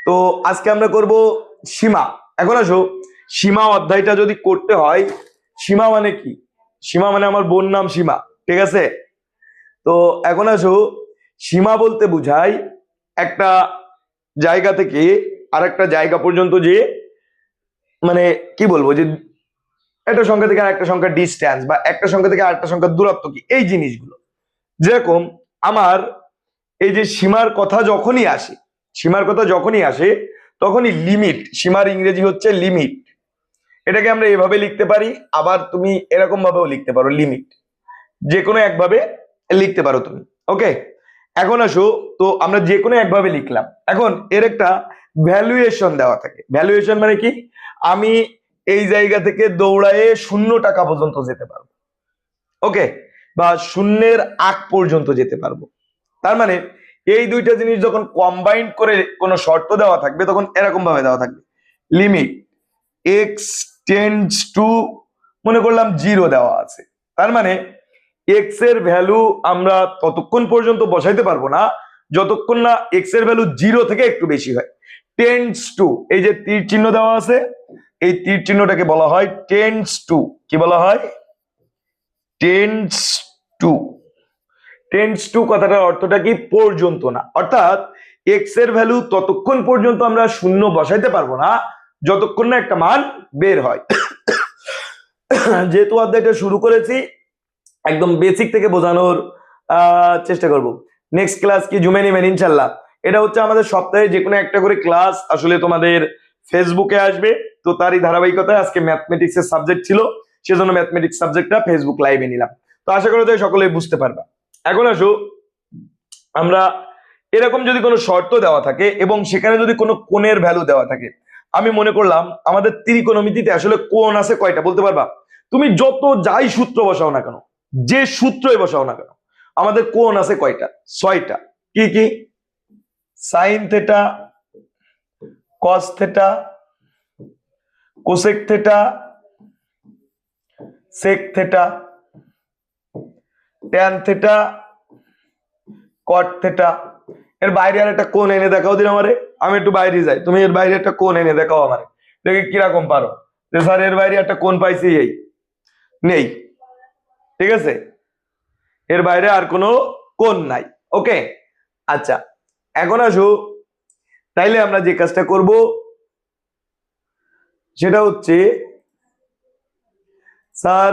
তো আজকে আমরা করব সীমা। এখন আসো, সীমা অধ্যায়টা যদি করতে হয়, সীমা মানে কি? সীমা মানে আমার বোন নাম সীমা, ঠিক আছে? তো এখন আসো, সীমা বলতে বোঝায় একটা জায়গা থেকে আরেকটা জায়গা পর্যন্ত যে মানে কি বলবো, যে একটা সংখ্যা থেকে আরেকটা সংখ্যার ডিস্টেন্স বা একটা সংখ্যা থেকে আরেকটা সংখ্যার দূরত্ব কি, এই জিনিসগুলো। যেরকম আমার এই যে সীমার কথা যখনই আসে, সীমার কথা যখনই আসে তখনই লিমিট, সীমার ইংরেজি হচ্ছে লিমিট। এটাকে আমরা এভাবে লিখতে পারি, আবার তুমি এরকম ভাবেও লিখতে পারো, লিমিট। যে কোনো একভাবে লিখতে পারো তুমি, ওকে? এখন আসো, তো আমরা যে কোনো একভাবে লিখলাম। এখন এর একটা ভ্যালুয়েশন দেওয়া থাকে। ভ্যালুয়েশন মানে কি? আমি এই জায়গা থেকে দৌড়ায়ে 0 টাকা পর্যন্ত যেতে পারবো, ওকে? বা শূন্যের আগ পর্যন্ত যেতে পারবো। তার মানে এই দুইটা জিনিস যখন কম্বাইন্ড করে কোনো শর্ত দেওয়া থাকবে তখন এরকম ভাবে দেওয়া থাকবে, লিমিট এক্স টেন্ডস টু, মনে করলাম 0 দেওয়া আছে। তার মানে এক্স এর ভ্যালু আমরা ততক্ষণ পর্যন্ত বসাইতে পারবো না যতক্ষণ না এক্স এর ভ্যালু 0 থেকে একটু বেশি হয়। টেন্ডস টু, এই যে তীর চিহ্ন দেওয়া আছে, এই তীর চিহ্নটাকে বলা হয় টেন্ডস টু। কি বলা হয়? Tends to. টেন্ডস টু কথাটার অর্থটা কি? পর্যন্ত না। অর্থাৎ এক্স এর ভ্যালু ততক্ষণ পর্যন্ত আমরা 0 বসাইতে পারবো না যতক্ষণ না একটা মান বের হয়। যেহেতু অধ্যায়টা শুরু করেছি, একদম বেসিক থেকে বোঝানোর চেষ্টা করব। নেক্সট ক্লাস কি জুমে নেবেন ইনশাল্লাহ। এটা হচ্ছে আমাদের সপ্তাহে যে কোনো একটা করে ক্লাস আসলে তোমাদের ফেসবুকে আসবে। তো তারই ধারাবাহিকতায় আজকে ম্যাথমেটিক্স এর সাবজেক্ট ছিল, সেজন্য ম্যাথমেটিক্স সাবজেক্টটা ফেসবুক লাইভে নিলাম। তো আশা করা যায় সকলেই বুঝতে পারবা। এখন আসো, আমরা এরকম যদি কোনো শর্ত দেওয়া থাকে এবং সেখানে যদি কোনো কোণের ভ্যালু দেওয়া থাকে, আমি মনে করলাম আমাদের ত্রিকোণমিতিতে আসলে কোণ আছে কয়টা বলতে পারবা? তুমি যত যাই সূত্র বসাও না কেন, যে সূত্রই বসাও না কেন, আমাদের কোণ আছে কয়টা? 6টা। কি কি? Sine theta, cos theta, cosec theta, sec theta, tan theta, cot theta. এর বাইরে আর একটা কোণ এনে দেখাও দিন আমারে। আমি একটু বাইরে যাই, তুমি এর বাইরে একটা কোণ এনে দেখাও আমারে, দেখি কিরকম পারো। যে স্যার এর বাইরে একটা কোণ পাইছি, এই নেই, ঠিক আছে? এর বাইরে আর কোনো কোণ নাই, ওকে? আচ্ছা, এখন আসো, তাইলে আমরা যে কাজটা করব সেটা হচ্ছে, স্যার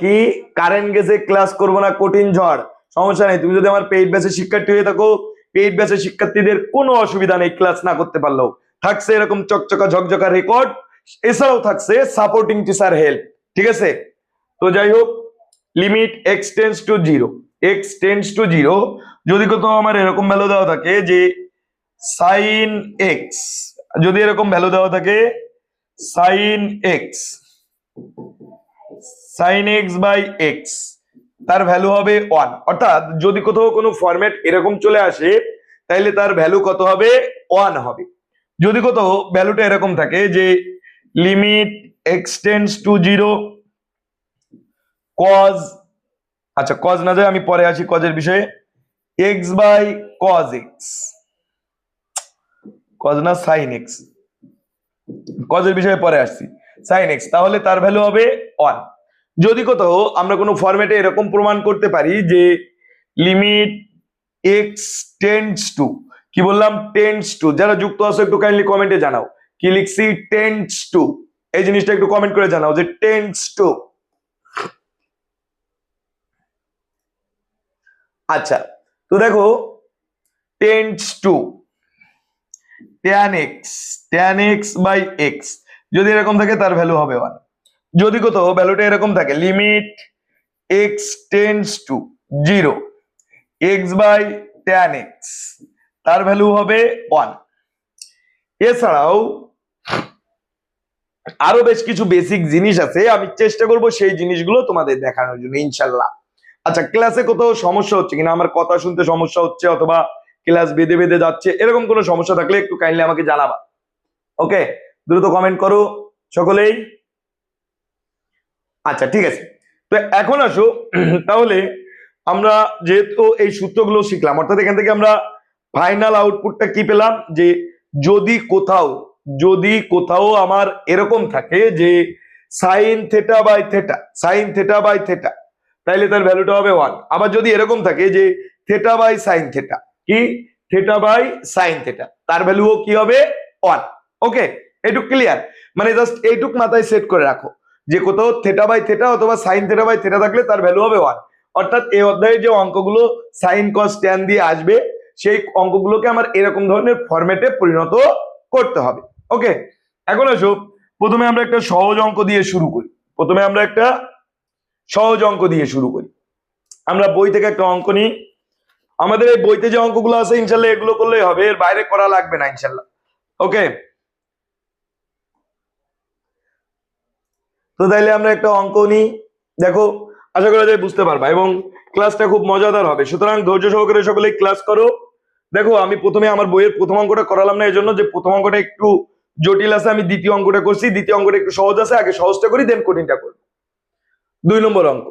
কি কারেন্ট গেছে, ক্লাস করব না, কঠিন ঝড়, সমস্যা নেই। তুমি যদি আমার পেইড ব্যাচের শিক্ষার্থী হয়ে থাকো, পেইড ব্যাচের শিক্ষার্থীদের কোনো অসুবিধা নেই, ক্লাস না করতে পারলেও থাকছে এরকম চকচকা ঝকঝকা রেকর্ড, এছাড়াও থাকছে সাপোর্টিং টিচার হেল্প, ঠিক আছে? তো যাই হোক, limit x tends to 0, x tends to 0 যদি কত আমার এরকম ভ্যালু দেওয়া থাকে যে সাইন এক্স, যদি এরকম ভ্যালু দেওয়া থাকে sine x, sine x by x, তার ভ্যালু হবে 1। অর্থাৎ যদি কোথাও কোনো ফরম্যাট এরকম চলে আসে তাইলে তার ভ্যালু কত হবে? 1 হবে। যদি কোথাও ভ্যালুটা এরকম থাকে যে limit x tends to 0 cos, আচ্ছা কজ না যায়, আমি পরে আসি কজের বিষয়ে, x by cos x, cos না সাইন এক্স, কজের বিষয়ে পরে আসছি, সাইন এক্স, তাহলে তার ভ্যালু হবে 1। যদি কোথাও আমরা কোনো ফরম্যাটে এরকম প্রমাণ করতে পারি যে লিমিট এক্স টেন্ডস টু, কি বললাম? Tends to. যারা যুক্ত আছো একটু কাইন্ডলি কমেন্টে জানাও কি লিখছি, টেন্ডস টু। এই জিনিসটা একটু কমেন্ট করে জানাও যে টেন্ডস টু। আচ্ছা, তো দেখো tends to tan x by x, যদি এরকম থাকে তার ভ্যালু হবে 1। যদি কোথাও ভ্যালুটা এরকম থাকে limit x tends to 0 x by tan x, তার ভ্যালু হবে 1। এছাড়াও আরো বেশ কিছু বেসিক জিনিস আছে, আমি চেষ্টা করব সেই জিনিসগুলো তোমাদের দেখানোর জন্য ইনশাল্লাহ। আচ্ছা, ক্লাসে কোথাও সমস্যা হচ্ছে কিনা, আমার কথা শুনতে সমস্যা হচ্ছে অথবা ক্লাস বেঁধে বেঁধে যাচ্ছে, এরকম কোনো সমস্যা থাকলে একটু কাইন্ডলি আমাকে জানাবা, ওকে? দ্রুত কমেন্ট করো সকলেই। আচ্ছা ঠিক আছে, তো এখন আসো, তাহলে আমরা যেহেতু এই সূত্রগুলো শিখলাম, অর্থাৎ এখান থেকে আমরা ফাইনাল আউটপুটটা কি পেলাম, যে যদি কোথাও আমার এরকম থাকে যে সাইন থেটা বাই থেটা, তাইলে তার ভ্যালুটা হবে 1। আবার যদি এরকম থাকে যে থেটা বাই সাইন থেটা, কি থেটা বাই সাইন থেটা, তার ভ্যালুও কি হবে 1। ওকে, এইটুক ক্লিয়ার? মানে জাস্ট এইটুক মাথায় সেট করে রাখো যে কোথাও থেটা বাই থেটা অথবা সাইন থেটা বাই থেটা থাকলে তার ভ্যালু হবে 1। অর্থাৎ এই অধ্যায়ে যে অঙ্কগুলো সাইন কস ট্যান দিয়ে আসবে সেই অঙ্কগুলোকে আমার এরকম ধরনের ফরম্যাটে পরিণত করতে হবে। ওকে, এখন আসো প্রথমে আমরা একটা সহজ অঙ্ক দিয়ে শুরু করি। আমরা বই থেকে একটা অঙ্ক নিই। আমাদের এই বইতে যে অঙ্কগুলো আছে ইনশাল্লাহ এগুলো করলেই হবে, এর বাইরে করা লাগবে না ইনশাল্লাহ। ওকে, তো তাইলে আমরা একটা অঙ্ক নিই। দেখো, আশা করা যায় বুঝতে পারবা এবং ক্লাসটা খুব মজাদার হবে, সুতরাং ধৈর্য সহকারে সকলেই ক্লাস করো। দেখো, আমি প্রথমে আমার বইয়ের প্রথম অঙ্কটা করালাম না, এই জন্য যে প্রথম অঙ্কটা একটু জটিল আছে, আমি দ্বিতীয় অঙ্কটা করছি। দ্বিতীয় অঙ্কটা একটু সহজ আছে, আগে সহজটা করি দেন কঠিনটা করি। 2 নম্বর অঙ্ক,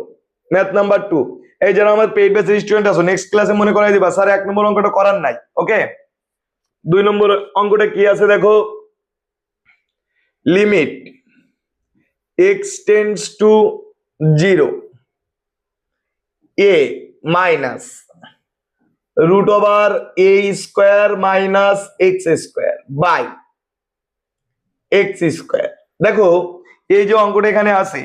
ম্যাথ নাম্বার 2। এই যারা আমার পেইড ব্যাচের স্টুডেন্ট আছো, নেক্সট ক্লাসে মনে করাই দিবা স্যার 1 নম্বর অঙ্কটা করার নাই। ওকে, 2 নম্বর অঙ্কটা কি আছে দেখো, limit x tends to 0 a minus root over a square minus x square by x square. দেখো, এই যে অঙ্কটা এখানে আছে,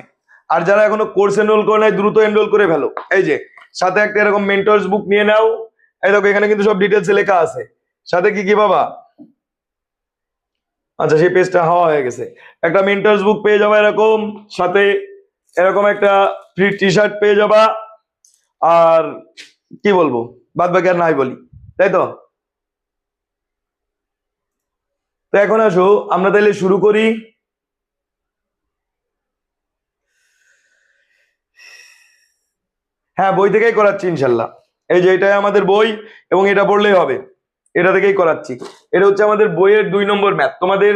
আর যারা এখনো কোর্স এনরোল করে নাই দ্রুত এনরোল করে ফেলো। এই যে সাথে একটা এরকম মেন্টরস বুক নিয়ে নাও। এই দেখো, এখানে কিন্তু সব ডিটেলস লেখা আছে। সাথে কি কি বাবা, আচ্ছা সেই পেজটা হাওয়া হয়ে গেছে। একটা মেন্টরস বুক পেয়ে যাবা এরকম, সাথে এরকম একটা ফ্রি টি শার্ট পেয়ে যাবা। আর কি বলবো, বাদ বাকি আর নাই বলি, তাই তো? তো এখন আসো আমরা তাহলে শুরু করি। হ্যাঁ, বই থেকেই করাচ্ছি ইনশাল্লাহ। এই যে এটাই আমাদের বই এবং এটা পড়লেই হবে, এটা থেকেই করাচ্ছি। এটা হচ্ছে আমাদের বইয়ের 2 নম্বর ম্যাথ। তোমাদের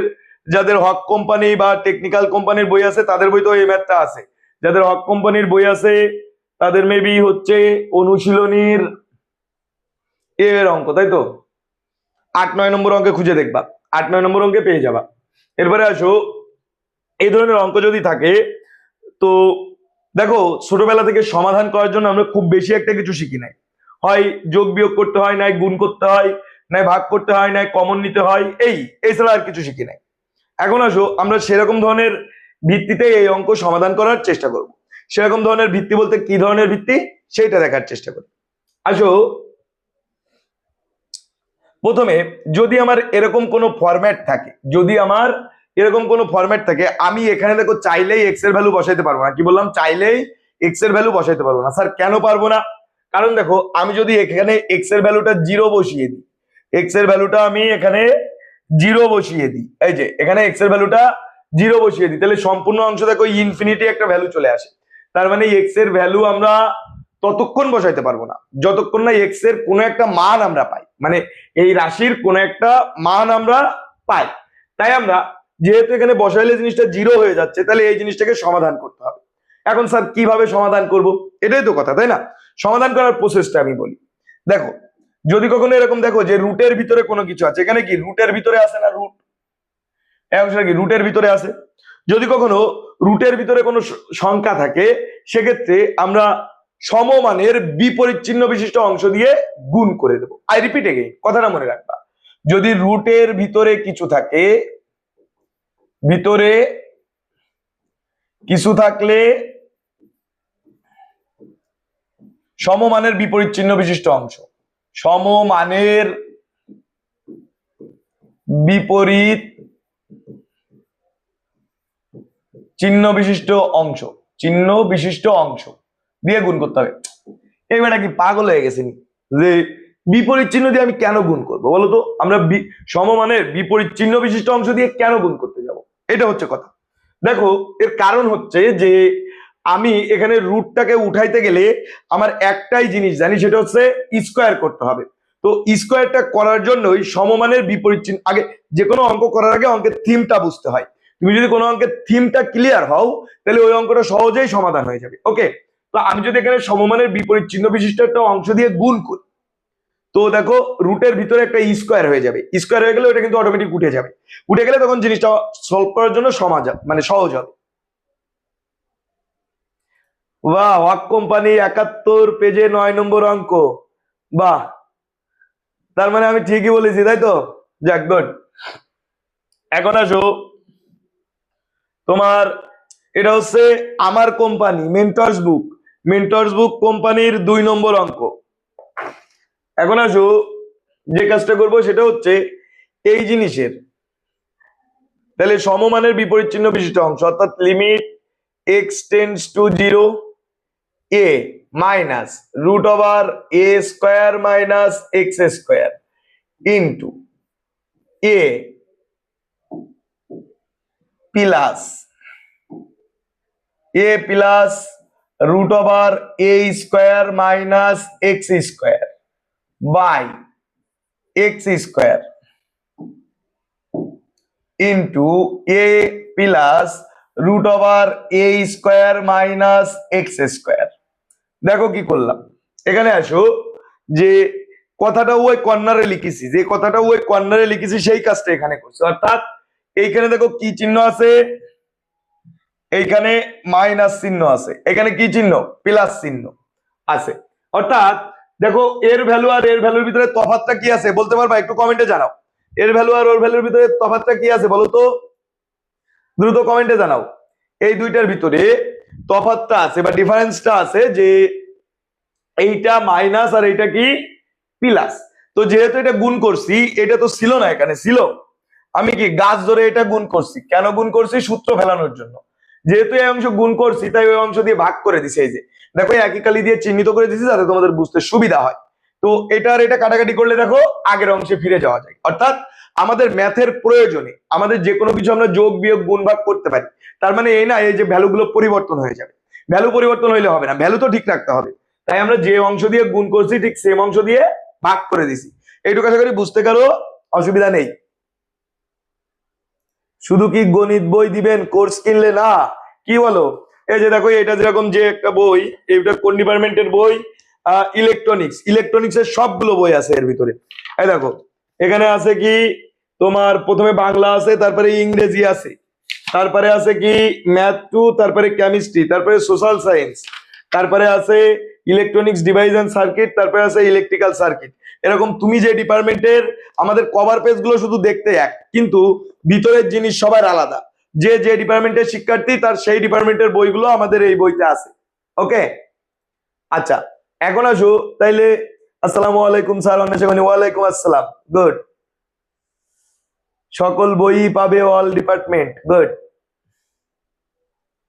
যাদের হক কোম্পানি বা টেকনিক্যাল কোম্পানির বই আছে তাদের বই তো এই ম্যাথটা আছে। যাদের হক কোম্পানির বই আছে তাদের মেবি হচ্ছে অনুশীলনীর এর অঙ্ক, তাই তো? 8-9 নম্বর অঙ্কে খুঁজে দেখবা, 8-9 নম্বর অঙ্কে পেয়ে যাবা। এরপরে আসো, এই ধরনের অঙ্ক যদি থাকে তো দেখো, ছোটবেলা থেকে সমাধান করার জন্য আমরা খুব বেশি একটা কিছু শিখি নাই। হয় যোগ বিয়োগ করতে হয়, নাই গুণ করতে হয়, নাই ভাগ করতে হয়, নাই কমন নিতে হয়, এই ছাড়া আর কিছু শিখি নাই। এখন আসো আমরা সেরকম ধরনের ভিত্তিতে এই অঙ্ক সমাধান করার চেষ্টা করব। সেরকম ধরনের ভিত্তি বলতে কি ধরনের ভিত্তি সেইটা দেখার চেষ্টা করি। আসো, প্রথমে যদি আমার এরকম কোনো ফরম্যাট থাকে, আমি এখানে দেখো চাইলেই এক্স এর ভ্যালু বসাইতে পারবো না। কি বললাম? চাইলেই এক্স এর ভ্যালু বসাইতে পারবো না। স্যার কেন পারবো না? কারণ দেখো, আমি যদি এখানে এক্স এর ভ্যালুটা 0 বসিয়ে দিই, এক্স এর ভ্যালুটা আমি এখানে 0 বসিয়ে দিই, এই যে এখানে এক্স এর ভ্যালুটা 0 বসিয়ে দিই, তাহলে সম্পূর্ণ অংশ দেখো ইনফিনিটি একটা ভ্যালু চলে আসে। তার মানে এক্স এর ভ্যালু আমরা ততক্ষণ বসাইতে পারবো না যতক্ষণ না এক্স এর কোনো একটা মান আমরা পাই, মানে এই রাশির কোনো একটা মান আমরা পাই। তাই আমরা যেহেতু এখানে বসাইলে জিনিসটা 0 হয়ে যাচ্ছে, তাহলে এই জিনিসটাকে সমাধান করতে হবে। এখন স্যার কিভাবে সমাধান করব, এটাই তো কথা, তাই না? সমাধান করার প্রসেসটা আমি বলি। দেখো, যদি কখনো এরকম দেখো যে রুটের ভিতরে কোনো কিছু আছে, এখানে কি রুটের ভিতরে আছে না, রুট এই অংশটা কি রুটের ভিতরে আছে? যদি কখনো রুটের ভিতরে কোনো সংখ্যা থাকে, সেক্ষেত্রে আমরা সমমানের বিপরীত চিহ্ন বিশিষ্ট অংশ দিয়ে গুণ করে দেবো। আই রিপিট এগেইন, কথাটা মনে রাখবা। যদি রুটের ভিতরে কিছু থাকে, ভিতরে কিছু থাকলে সমমানের বিপরীত চিহ্ন বিশিষ্ট অংশ, সমমানের বিপরীত চিহ্ন বিশিষ্ট অংশ দিয়ে গুণ করতে হবে। এইবারটা কি পাগল হয়ে গেছেন যে বিপরীত চিহ্ন দিয়ে আমি কেন গুণ করবো বলতো? আমরা সমমানের বিপরীত চিহ্ন বিশিষ্ট অংশ দিয়ে কেন গুণ করতে যাব, এটা হচ্ছে কথা। দেখো, এর কারণ হচ্ছে যে আমি এখানে রুটটাকে উঠাইতে গেলে আমার একটাই জিনিস জানি, সেটা হচ্ছে স্কোয়ার করতে হবে। তো স্কোয়ারটা করার জন্যই সমমানের বিপরীত চিহ্ন, আগে যে কোনো অঙ্ক করার আগে অঙ্কের থিমটা বুঝতে হয়। তুমি যদি কোনো অঙ্কের থিমটা ক্লিয়ার হও, তাহলে ওই অঙ্কটা সহজেই সমাধান হয়ে যাবে। ওকে, তো আমি যদি এখানে সমমানের বিপরীত চিহ্ন বিশিষ্ট একটা অংশ দিয়ে গুণ করি, তো দেখো রুটের ভিতরে একটা স্কোয়ার হয়ে যাবে, স্কোয়ার হয়ে গেলে ওটা কিন্তু অটোমেটিক উঠে যাবে, উঠে গেলে তখন জিনিসটা সলভ করার জন্য সহজ হবে। বাহ, ওয়াক কোম্পানি 71 পেজে 9 নম্বর অঙ্ক। বাহ, তার মানে আমি ঠিকই বলেছি তাই তো? যাক, গুড। এখন আসো তোমার, এটা হচ্ছে আমার কোম্পানি মেন্টরস বুক কোম্পানির 2 নম্বর অঙ্ক। এখন আসো যে কাজটা করবো সেটা হচ্ছে এই জিনিসের তাহলে সমমানের বিপরীত চিহ্ন বিশিষ্ট অংশ, অর্থাৎ limit x tends to 0 a minus root over a square minus x square into a plus root over a square minus x square by x square into a plus root over a square minus x square. দেখো কি করলাম, এখানে আসো যে কথাটা ওই কর্নারে লিখেছি, যে কথাটা ওই কর্নারে লিখেছি সেই কাজটা এখানে করছি, অর্থাৎ এইখানে দেখো কি চিহ্ন আছে, এইখানে মাইনাস চিহ্ন আছে, এখানে কি চিহ্ন, প্লাস চিহ্ন আছে। অর্থাৎ দেখো এর ভ্যালু আর এর ভ্যালুর ভিতরে তফাৎটা কি আছে বলতে পারবা? একটু কমেন্টে জানাও, এর ভ্যালু আর ওর ভ্যালুর ভিতরে তফাৎটা কি আছে বলো তো, দ্রুত কমেন্টে জানাও। এই দুইটার ভিতরে তফাৎটা আছে বা ডিফারেন্সটা আছে যে এইটা মাইনাস আর এইটা কি প্লাস। তো যেহেতু এটা গুণ করছি, এটা তো ছিল না, এখানে ছিল, আমি কি গাছ ধরে এটা গুণ করছি। কেন গুণ করছি? সূত্র ফেলানোর জন্য। যেহেতু এই অংশ গুণ করছি তাই ওই অংশ দিয়ে ভাগ করে দিছি। এই যে দেখো একই কালি দিয়ে চিহ্নিত করে দিছি যাতে তোমাদের বুঝতে সুবিধা হয়। তো এটা আর এটা কাটাকাটি করলে দেখো আগের অংশে ফিরে যাওয়া যায়। অর্থাৎ আমাদের ম্যাথের প্রয়োজনে আমাদের যে কোনো কিছু আমরা যোগ বিয়োগ গুণ ভাগ করতে পারি। তার মানে এই না এই যে ভ্যালুগুলো পরিবর্তন হয়ে যাবে, ভ্যালু পরিবর্তন হইলে হবে না, ভ্যালু তো ঠিক রাখতে হবে। তাই আমরা যে অংশ দিয়ে গুণ করছি ঠিক সেম অংশ দিয়ে ভাগ করে দিছি। এইটুকু আশা করি বুঝতে কারো অসুবিধা নেই। শুধু কি গণিত বই দিবেন কোর্স কিনলে না, কি বলো? এই যে দেখো এটা যেরকম যে একটা বই, এটা কোন ডিপার্টমেন্টের বই? ইলেকট্রনিক্স এর সবগুলো বই আছে এর ভিতরে। এই দেখো এখানে আছে কি তোমার প্রথমে বাংলা আছে, তারপরে ইংরেজি আছে, তারপরে আছে কি ম্যাথ 2, তারপরে কেমিস্ট্রি, তারপরে সোশ্যাল সায়েন্স, তারপরে আছে ইলেকট্রনিক্স ডিভাইস এন্ড সার্কিট, তারপরে আছে ইলেকট্রিক্যাল সার্কিট। এরকম তুমি যে ডিপার্টমেন্টের, আমাদের কভার পেজ গুলো শুধু দেখতে এক, কিন্তু ভিতরের জিনিস সবার আলাদা। যে যে ডিপার্টমেন্টের শিক্ষার্থী তার সেই ডিপার্টমেন্টের বইগুলো আমাদের এই বইতে আছে। ওকে, আচ্ছা এখন আসো তাইলে। আসসালামু আলাইকুম স্যার। ওয়ালাইকুম আসসালাম। গুড। সকল বই পাবে অল ডিপার্টমেন্ট। গুড।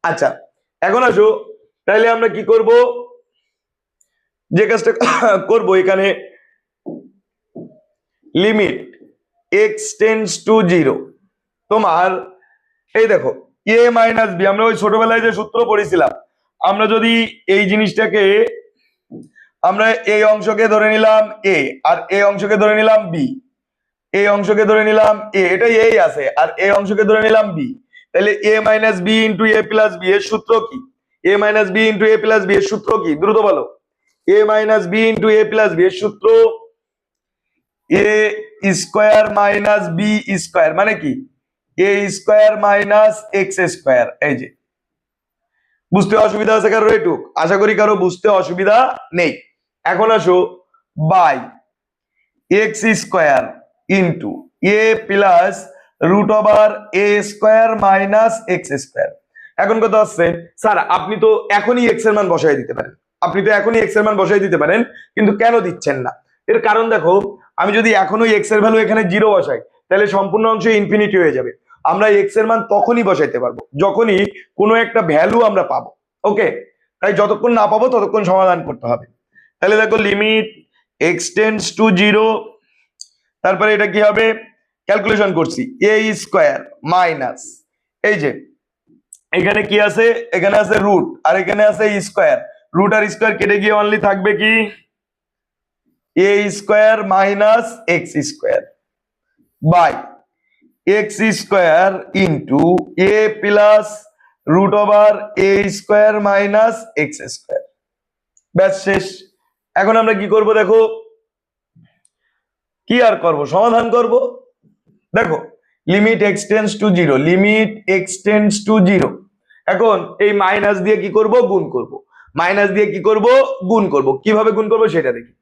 আচ্ছা এখন আসো তাইলে আমরা কি করব, যে কাজটা করব এখানে লিমিট এক্স টেন্ডস টু 0 তোমার এই দেখো এ মাইনাস বি, আমরা ওই ছোটবেলায় যে সূত্র পড়েছিলাম, আমরা যদি এই জিনিসটাকে আমরা এই অংশকে ধরে নিলাম এ আর এই অংশকে ধরে নিলাম বি, এই অংশকে ধরে নিলাম এ, এটাই এই আছে, আর এই অংশকে ধরে নিলাম বি, তাহলে এ minus B into a plus B এর সূত্র কি? এ minus B into a plus B এর সূত্র কি? দ্রুত বলো। এ minus B into a plus B এর সূত্র এ স্কোয়ার মাইনাস বি স্কোয়ার, মানে কি a square minus x square. এই যে বুঝতে অসুবিধা আছে কারো? এটুক আশা করি কারো বুঝতে অসুবিধা নেই। এখন আসো by x square into a plus root over a square minus x square. এখন কথা হচ্ছে স্যার আপনি তো এখনই এক্স এর মান বসাই দিতে পারেন, আপনি তো এখনই এক্স এর মান বসাই দিতে পারেন, কিন্তু কেন দিচ্ছেন না? এর কারণ দেখো, আমি যদি এখনো এক্স এর ভ্যালু এখানে 0 বসাই তাহলে সম্পূর্ণ অংশ ইনফিনিটি হয়ে যাবে। আমরা এক্স এর মান তখনই বসাইতে পারবো যখনই কোনো একটা ভ্যালু আমরা পাবো। ওকে, তাই যতক্ষণ না পাবো ততক্ষণ সমাধান করতে হবে। তাহলে দেখো লিমিট এক্স টেন্ডস টু 0, তারপরে এটা কি হবে ক্যালকুলেশন করছি এ স্কোয়ার মাইনাস, এই যে এখানে কি আছে, এখানে আছে রুট আর এখানে আছে স্কোয়ার, রুট আর স্কোয়ার কেটে গিয়ে অনলি থাকবে কি a square minus x square by x square into a plus root over a square minus x square. ব্যাস শেষ। এখন আমরা কি করব দেখো, কি আর করব, সমাধান করব। দেখো limit x tends to zero, limit x tends to zero. এখন এই মাইনাস দিয়ে কি করব, গুণ করব। মাইনাস দিয়ে কি করব, গুণ করব। কিভাবে গুণ করব সেটা দেখি।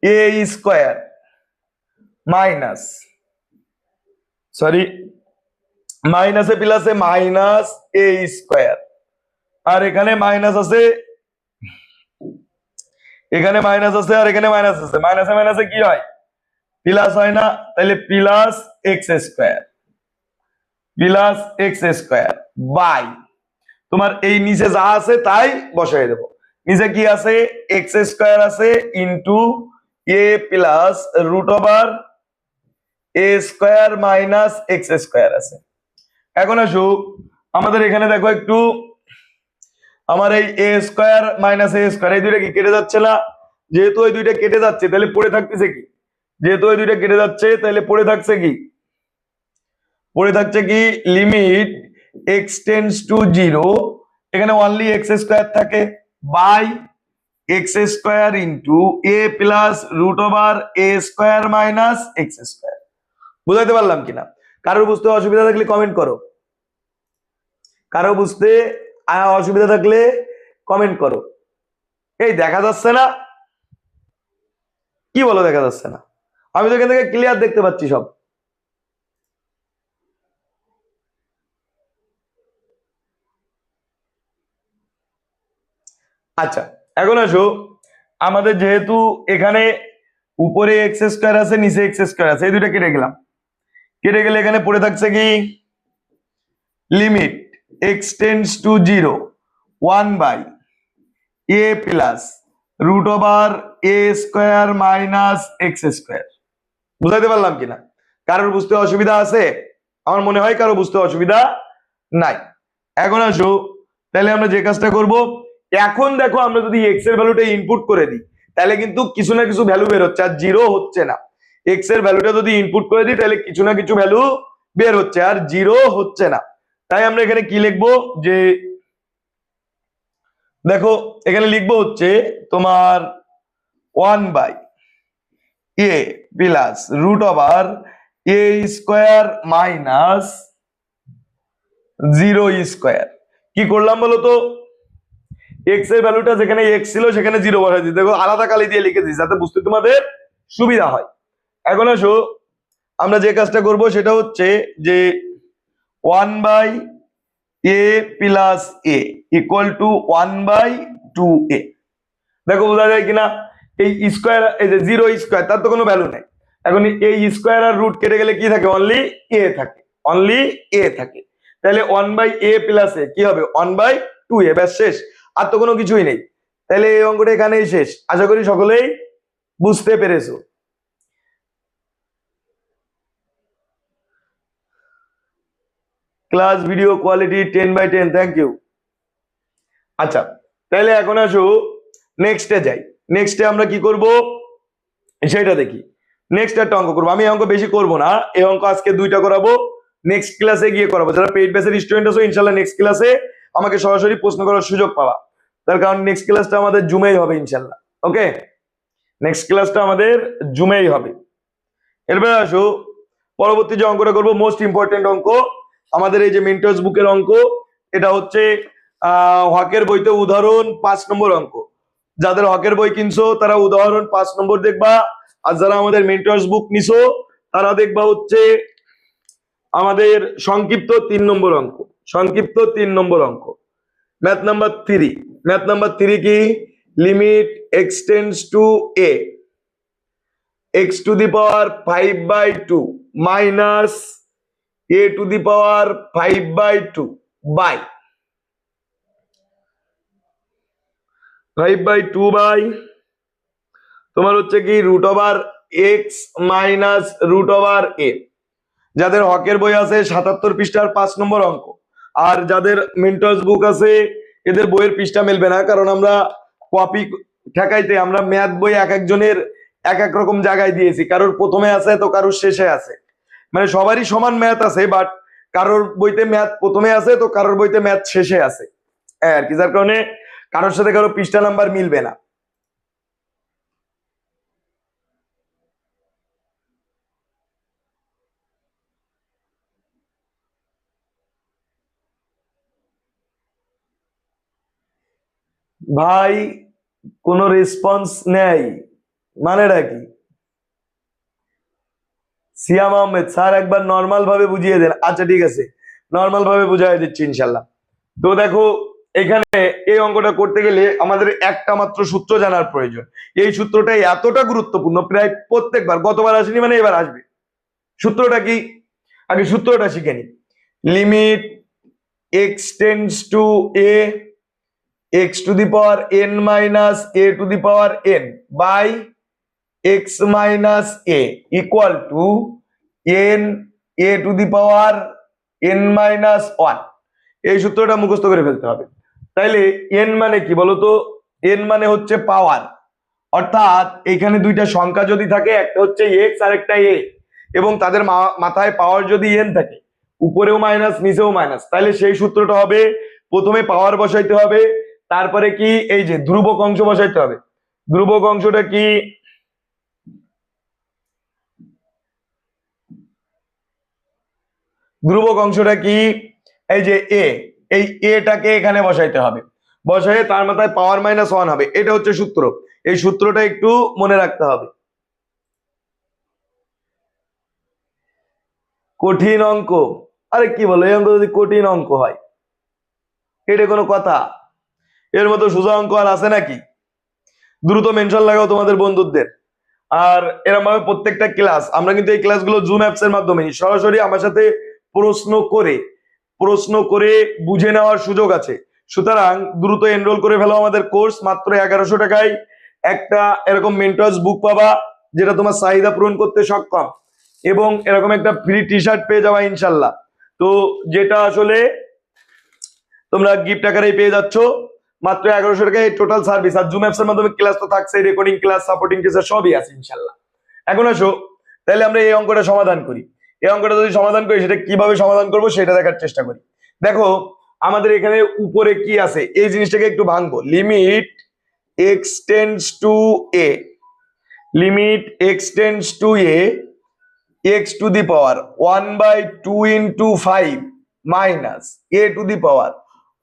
এ স্কোয়ার মাইনাস, সরি, মাইনাসে প্লাসে মাইনাস এ স্কোয়ার, আর এখানে মাইনাস আছে, এখানে মাইনাস আছে, আর এখানে মাইনাস আছে। মাইনাসে মাইনাসে কি হয়, প্লাস হয় না? তাহলে plus x square, plus x square by, তোমার এই নিচে যা আছে তাই বসাই দেবো। নিচে কি আছে, এক্স স্কোয়ার আছে into a plus root over a square minus x square আছে। এখন আসো আমাদের এখানে দেখো একটু, আমার এই এ স্কোয়ার মাইনাস এ স্কোয়ার এই দুইটা কি কেটে যাচ্ছে না? যেহেতু ওই দুইটা কেটে যাচ্ছে তাহলে পড়ে থাকতেছে কি, যেহেতু ওই দুইটা কেটে যাচ্ছে তাহলে পড়ে থাকছে কি, পড়ে থাকছে কি limit x tends to zero, এখানে অনলি এক্স স্কোয়ার থাকে by x square into a plus root over a square minus x square. বুঝাইতে পারলাম কিনা? কারোর বুঝতে অসুবিধা থাকলে কমেন্ট করো, কারো বুঝতে অসুবিধা থাকলে কমেন্ট করো। এই দেখা যাচ্ছে না? কি বলো দেখা যাচ্ছে না? আমি তো এখান থেকে ক্লিয়ার দেখতে পাচ্ছি সব। আচ্ছা এখন আসো, আমাদের যেহেতু এখানে উপরে এক্স স্কোয়ার আছে নিচে এক্স স্কোয়ার আছে, এই দুটো কেটে গেলাম, কেটে গেলে এখানে পড়ে থাকছে কি limit x tends to zero one by a plus root over a square minus x square. বুঝাইতে পারলাম কিনা? কারোর বুঝতে অসুবিধা আছে? আমার মনে হয় কারো বুঝতে অসুবিধা নাই। এখন আসো তাহলে আমরা যে কাজটা করব, এখন দেখো আমরা যদি এক্স এর ভ্যালুটা ইনপুট করে দিই তাহলে কিন্তু কিছু না কিছু ভ্যালু বের হচ্ছে, আর জিরো হচ্ছে না। এক্স এর ভ্যালুটা যদি ইনপুট করে দিই তাহলে কিছু না কিছু ভ্যালু বের হচ্ছে, আর জিরো হচ্ছে না। তাই আমরা এখানে কি লিখবো, যে দেখো এখানে লিখবো হচ্ছে তোমার one by a plus root over a square minus zero square. কি করলাম বলো তো, এক্স এর ভ্যালুটা যেখানে এক্স ছিল সেখানে জিরো বসাই দিই, দেখো আলাদা কালি দিয়ে লিখে দিই যাতে বুঝতে তোমাদের সুবিধা হয়। এখন আসো আমরা যে কাজটা করব সেটা হচ্ছে যে one by a plus a equal to one by two a. দেখো বোঝা যায় কিনা, এই স্কোয়ার, এই যে জিরো স্কোয়ার তার তো কোনো ভ্যালু নেই। এখন এই স্কোয়ার আর রুট কেটে গেলে কি থাকে, অনলি এ থাকে, অনলি এ থাকে। তাহলে ওয়ান বাই এ প্লাস এ কি হবে, ওয়ান বাই টু এ, ব্যাস শেষ, আর তো কোনো কিছুই নেই। তাহলে এই অঙ্কটা এখানেই শেষ। আশা করি সকলেই বুঝতে পেরেছো। Class video quality 10/10, thank you. আচ্ছা তাহলে এখন আসো নেক্সটে যাই। নেক্সটে আমরা কি করব সেটা দেখি। নেক্সট একটা অঙ্ক করবো, আমি এই অঙ্ক বেশি করবো না, এই অঙ্ক আজকে দুইটা করাবো, নেক্সট ক্লাসে গিয়ে করাবো। যারা পেইড ব্যাচের স্টুডেন্ট আছো ইনশাল্লাহ নেক্সট ক্লাসে আমাকে সরাসরি প্রশ্ন করার সুযোগ পাওয়া, তার কারণ নেক্সট ক্লাসটা আমাদের জুমেই হবে ইনশাল্লাহ। ওকে, নেক্সট ক্লাসটা আমাদের জুমেই হবে। এরপরে আসো পরবর্তী যে অঙ্কটা করবো, মোস্ট ইম্পর্টেন্ট অঙ্ক আমাদের এই যে মেন্টস বুকের অঙ্ক। এটা হচ্ছে হকের বইতে উদাহরণ 5 নম্বর অঙ্ক। যাদের হকের বই কিনছো তারা উদাহরণ 5 নম্বর দেখবা, আর যারা আমাদের মেন্টস বুক নিছো তারা দেখবা হচ্ছে আমাদের সংক্ষিপ্ত 3 নম্বর অঙ্ক, সংক্ষিপ্ত 3 নম্বর অঙ্ক। ম্যাথ নাম্বার 3, ম্যাথ নাম্বার 3 কি, limit x tends to A x to the power 5/2 minus a to the power 5/2 by 5/2 by তোমার হচ্ছে কি root over x minus root over a. যাদের হকের বই আছে 77 পৃষ্ঠার 5 নম্বর অঙ্ক, আর যাদের মেন্টস বুক আছে এদের বইয়ের পৃষ্ঠা মেলবে না, কারণ আমরা কপি ঠেকাইতে আমরা ম্যাথ বই এক একজনের এক এক রকম জায়গায় দিয়েছি, কারোর প্রথমে আছে তো কারোর শেষে আছে, মানে সবারই সমান ম্যাথ আছে, বাট কারোর বইতে ম্যাথ প্রথমে আছে তো কারোর বইতে ম্যাথ শেষে আছে আর কি, যার কারণে কারোর সাথে কারো পৃষ্ঠা নাম্বার মিলবে না। ভাই কোনো রেসপন্স নেই, মানেটা কি? সিয়াম আহমেদ স্যার একবার নর্মাল ভাবে বুঝিয়ে দেন। আচ্ছা ঠিক আছে, নর্মাল ভাবে বুঝিয়ে দিচ্ছি ইনশাল্লাহ। তো দেখো, এখানে এই অঙ্কটা করতে গেলে আমাদের একটা মাত্র সূত্র জানার প্রয়োজন। এই সূত্রটাই এতটা গুরুত্বপূর্ণ, প্রায় প্রত্যেকবার, গতবার আসেনি মানে এবার আসবে। সূত্রটা কি? আগে সূত্রটা শিখে নি। Limit x tends to a x to the power n minus a to the power n by x minus a equal to n a to the power n minus one. এই সূত্রটা মুখস্থ করে ফেলতে হবে। তাইলে এন মানে কি বলতো? এন মানে হচ্ছে পাওয়ার, অর্থাৎ এখানে দুইটা সংখ্যা যদি থাকে, একটা হচ্ছে এক্স আর একটা এ, এবং তাদের মাথায় পাওয়ার যদি এন থাকে, উপরেও মাইনাস নিচেও মাইনাস, তাহলে সেই সূত্রটা হবে প্রথমে পাওয়ার বসাইতে হবে, তারপরে কি এই যে ধ্রুবক অংশ বসাইতে হবে। ধ্রুবক অংশটা কি? ধ্রুবক অংশটা কি? এই যে এ, এই এটাকে এখানে বসাইতে হবে, বসাই তার মাথায় পাওয়ার মাইনাস ওয়ান হবে। এটা হচ্ছে সূত্র। এই সূত্রটা একটু মনে রাখতে হবে। কঠিন অঙ্ক? আরে কি বলো, এই অঙ্ক যদি কঠিন অঙ্ক হয়, এটা কোনো কথা? এর মতো সোজা অঙ্ক আর আছে নাকি? দ্রুত মেনশন লাগাও তোমাদের বন্ধুদের। আর এরকম ভাবে প্রত্যেকটা ক্লাস, আমরা কিন্তু এই ক্লাসগুলো জুম অ্যাপস এর মাধ্যমে সরাসরি আমার সাথে প্রশ্ন করে বুঝে নেওয়ার সুযোগ আছে। সুতরাং দ্রুত এনরোল করে ফেলো আমাদের কোর্স, মাত্র 1100 টাকায় একটা এরকম মেন্টরস বুক পাবা, যেটা তোমার চাহিদা পূরণ করতে সক্ষম, এবং এরকম একটা ফ্রি টি শার্ট পেয়ে যাবা ইনশাল্লাহ। তো যেটা আসলে তোমরা গিফট আকারে পেয়ে যাচ্ছ মাত্র 1100 টাকায় টোটাল সার্ভিস। আর জুম অ্যাপস এর মাধ্যমে ক্লাস তো থাকছে, রেকর্ডিং ক্লাস, সাপোর্টিং ক্লাস সবই আছে ইনশাল্লাহ। এখন আসো, তাহলে আমরা এই অঙ্কটা সমাধান করি। এই অঙ্কটা যদি সমাধান করি, সেটা কিভাবে সমাধান করব সেটা দেখার চেষ্টা করি। দেখো, আমাদের এখানে উপরে কি আছে এই জিনিসটাকে একটু ভাঙবো। Limit x tends to a, limit x tends to a x to the power 1/2 into 5 minus a to the power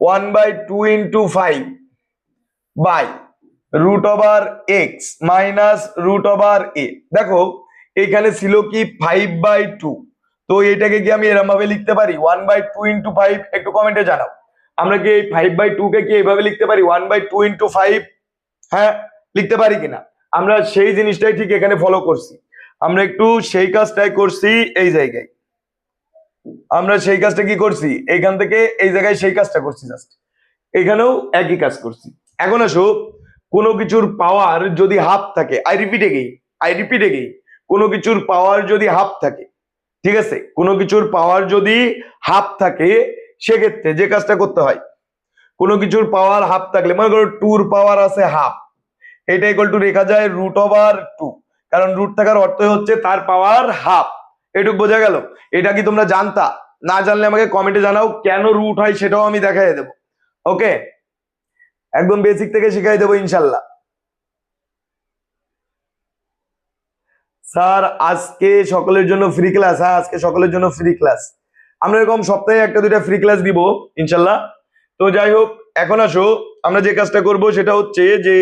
1/2 into 5 by root over x minus root over a. দেখো, এখানে ছিল কি 5/2, তো এটাকে কি আমি এরকম ভাবে লিখতে পারি 1/2 into 5? একটু কমেন্টে জানাও, আমরা কি এই 5/2 কে কি এইভাবে লিখতে পারি 1/2 into 5? হ্যাঁ, লিখতে পারি কিনা? আমরা সেই জিনিসটাই ঠিক এখানে ফলো করছি। আমরা একটু সেই কাজটাই করছি এই জায়গায়। আমরা সেই কাজটা কি করছি, এইখান থেকে এই জায়গায় সেই কাজটা করছি, জাস্ট এখানেও একই কাজ করছি। এখন আসো, কোনো কিছুর পাওয়ার যদি হাফ থাকে, আই রিপিট এগেইন, কোনো কিছুর পাওয়ার যদি হাফ থাকে, ঠিক আছে, কোনো কিছুর পাওয়ার যদি হাফ থাকে, সেক্ষেত্রে যে কাজটা করতে হয়, কোনো কিছুর পাওয়ার হাফ থাকলে, মনে করো 2 পাওয়ার আছে হাফ, এটা ইকুয়াল টু লেখা যায় রুট ওভার 2, কারণ রুট থাকার অর্থ হচ্ছে তার পাওয়ার হাফ। এটুকু বোঝা গেল? এটা কি তোমরা জানতা? না জানলে আমাকে কমেন্টে জানাও, কেন রুট হয় সেটাও আমি দেখাই দেবো। ওকে, একদম বেসিক থেকে শিখাই দেবো ইনশাল্লাহ। স্যার আজকে সকলের জন্য ফ্রি ক্লাস? হ্যাঁ, আজকে সকলের জন্য ফ্রি ক্লাস। আমরা এরকম সপ্তাহে একটা দুইটা ফ্রি ক্লাস দিব ইনশাল্লাহ। তো যাই হোক, এখন আসো, আমরা যে কাজটা করব সেটা হচ্ছে যে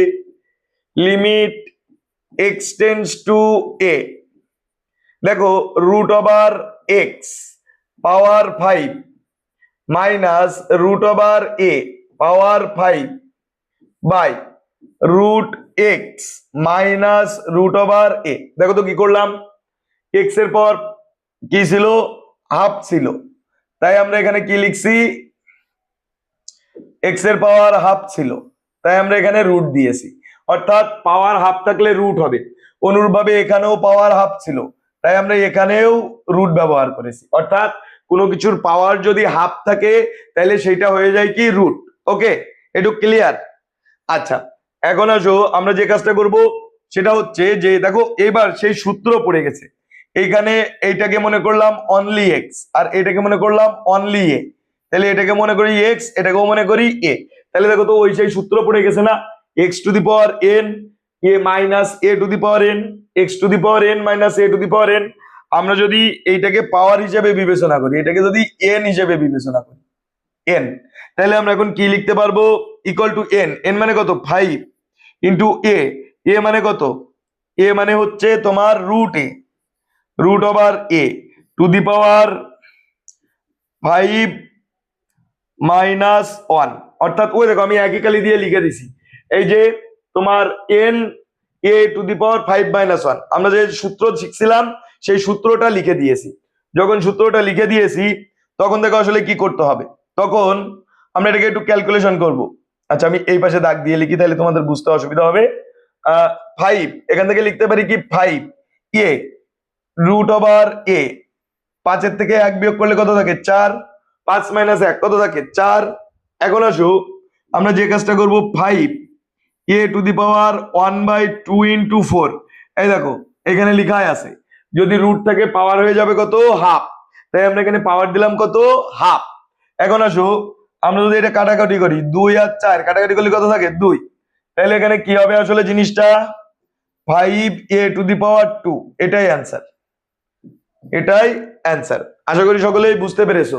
limit x tends to a, দেখো root over x power 5 minus root over a power 5 by root x minus root over a. দেখো তো কি করলাম, এক্স এর পাওয়ার কি ছিল, হাফ ছিল, তাই আমরা এখানে কি লিখছি, এক্স এর পাওয়ার হাফ ছিল, তাই আমরা এখানে রুট দিয়েছি, অর্থাৎ পাওয়ার হাফ থাকলে রুট হবে। অনুরূপভাবে এখানেও পাওয়ার হাফ ছিল, তাই আমরা এখানেও রুট ব্যবহার করেছি, অর্থাৎ কোনো কিছুর পাওয়ার যদি হাফ থাকে তাহলে সেটা হয়ে যায় কি রুট। ওকে, একটু ক্লিয়ার? আচ্ছা, এখন আসো, আমরা যে কাজটা করব সেটা হচ্ছে যে দেখো, এবার সেই সূত্র পড়ে গেছে। এইখানে এইটাকে মনে করলাম অনলি এক্স, আর এটাকে মনে করলাম অনলি এ, তাহলে এটাকে মনে করি এক্স, এটাকেও মনে করি এ। তাহলে দেখো তো ওই সেই সূত্র পড়ে গেছে না, x to the power N A minus a to the power N, x to the power n minus a to the power N. আমরা যদি এইটাকে পাওয়ার হিসেবে বিবেচনা করি, এটাকে যদি এন হিসেবে বিবেচনা করি, এন। তাহলে আমরা এখন কি লিখতে পারবো, ইকুয়াল টু এন। এন মানে কত, 5 ইন্টু এ। এ মানে কত, এ মানে হচ্ছে তোমার √a, √a টু দি পাওয়ার 5 -1। অর্থাৎ ওই দেখো আমি একই কালি দিয়ে লিখে দিছি, এই যে তোমার এন এ টু দি পাওয়ার 5 - 1। আমরা যে সূত্র শিখছিলাম সেই সূত্রটা লিখে দিয়েছি। যখন সূত্রটা লিখে দিয়েছি তখন দেখো আসলে কি করতে হবে, তখন আমরা এটাকে একটু ক্যালকুলেশন করব। আচ্ছা আমি এই পাশে দাগ দিয়ে লিখি, তাহলে তোমাদের বুঝতে অসুবিধা হবে। 5 এখান থেকে লিখতে পারি কি, 5 এ √a। 5 থেকে 1 বিয়োগ করলে কত থাকে, 4। 5 - 1 কত থাকে, 4। এখন আসো আমরা যে কাজটা করব, 5 এ টু দি পাওয়ার 1/2 ইন্টু 4। এই দেখো এখানে লেখাই আছে, যদি রুট থেকে পাওয়ার হয়ে যাবে কত, হাফ। তাই আমরা এখানে পাওয়ার দিলাম কত, হাফ। এখন আসো আমরা যদি এটা কাটাকাটি করি, 2 আর 4 কাটাকাটি করলে কত থাকে, 2। তাহলে এখানে কি হবে আসলে জিনিসটা, 5 এ টু দি পাওয়ার 2। এটাই অ্যান্সার, এটাই অ্যান্সার। আশা করি সকলেই বুঝতে পেরেছো।